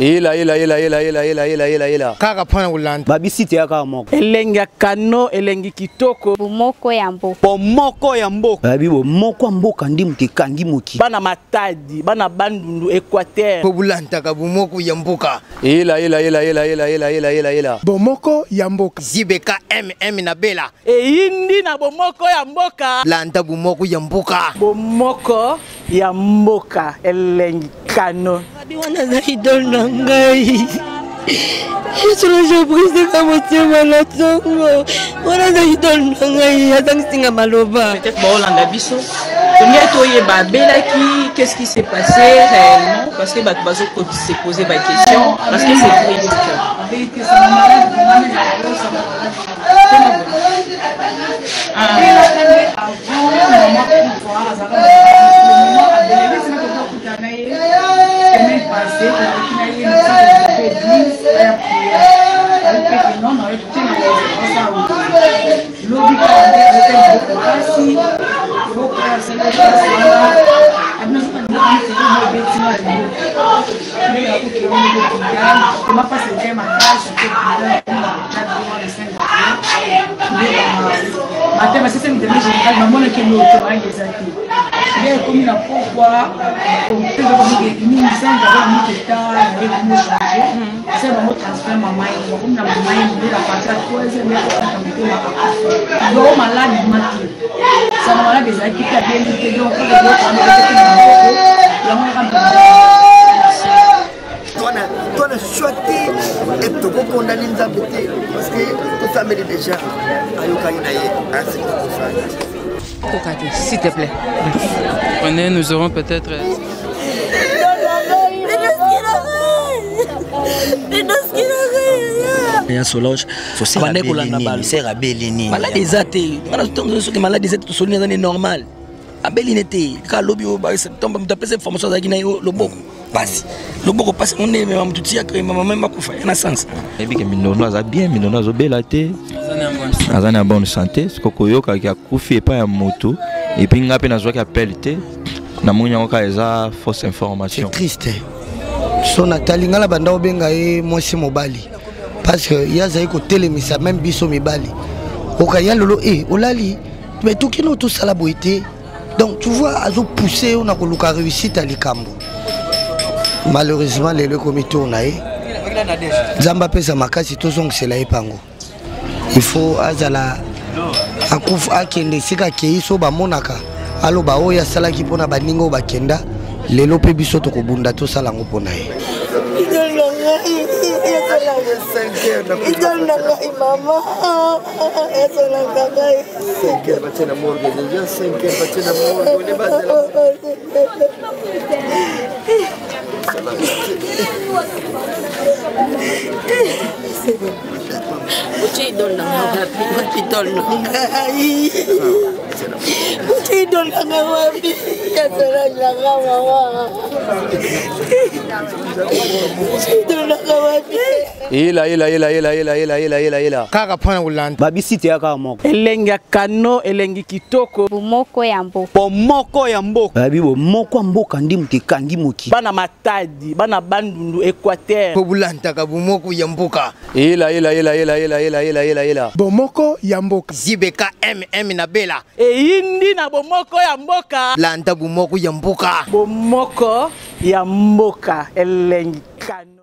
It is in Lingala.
ila. Kaka pona ulanda. Babisite ya kaka moko. Elengi kano, elengi kitoko. Bomoko ya mboka. Bomoko ya mboka. Babi bomoko ya mboka ndi mutekangi moki. Bana matadi, bana bandundu Equateur. Pobulanta ka bomoko ya mboka. Ila. Bomoko ya mboka. Zibeka MM na bela. Indi na bomoko ya mboka. Lanta bomoko ya mboka. Bomoko ya mboka elengi kano. Wana za idol na ngai. Yesu na surprise kama tema na tongo. Wana za idol na ngai azang singa maloba. Peut-être Baolanda biso. Combien toye ba belaki, qu'est-ce qui s'est passé réellement parce que bazo se poser des questions parce que c'est triste. En vérité c'est malade. Toi, choisi et tu peux condamner les embêtés parce que tout ça mérite déjà. S'il te plaît. Prenez, nous aurons peut-être. Ya Solange faut bande kolanda bal sera belini malade ezate mana tonzo soki malade ezate to solina zane normal abelini te ka lobby o ba tomba mutapesa information za kina loboko basi loboko passe on est même tutia que maman même makufa na sens et bien que minono aza bien minono azo belate azana en bonne santé ce koyoka ki akufi et pas ya moto et puis ngape na zo ki appel te na munya ngoka eza fausse information c'est triste so Nathalie ngala banda obenga e mwasi mobali parce que yaza iko telemisa même biso mibali okaya lolo olali mais tout qui nous tout ça la boité donc tu vois azo pousser on a koluka réussite à likambo malheureusement les comité on a zamba pesa makasi to zong c'est la epango il faut azala akufa akende sika keiso ba monaka alo ba oya sala ki pona baningo ba kenda lelo pe biso to kobunda to sala ngo pona ye Ila. Kaka pona ulanda. Babisite ya kaka moko. Elengi kano, elengi kitoko. Bomoko ya mboka. Bomoko ya mboka. Babi bomoko ya mboka ndi mutekangi moki. Bana matadi, bana bandundu Equateur. Pobulanta ka bomoko ya mboka. Ila. Bomoko ya mboka. Zibeka MM na bela. Indi na bomoko ya mboka. Lanta bomoko ya mboka. Bomoko ya mboka elengi kano.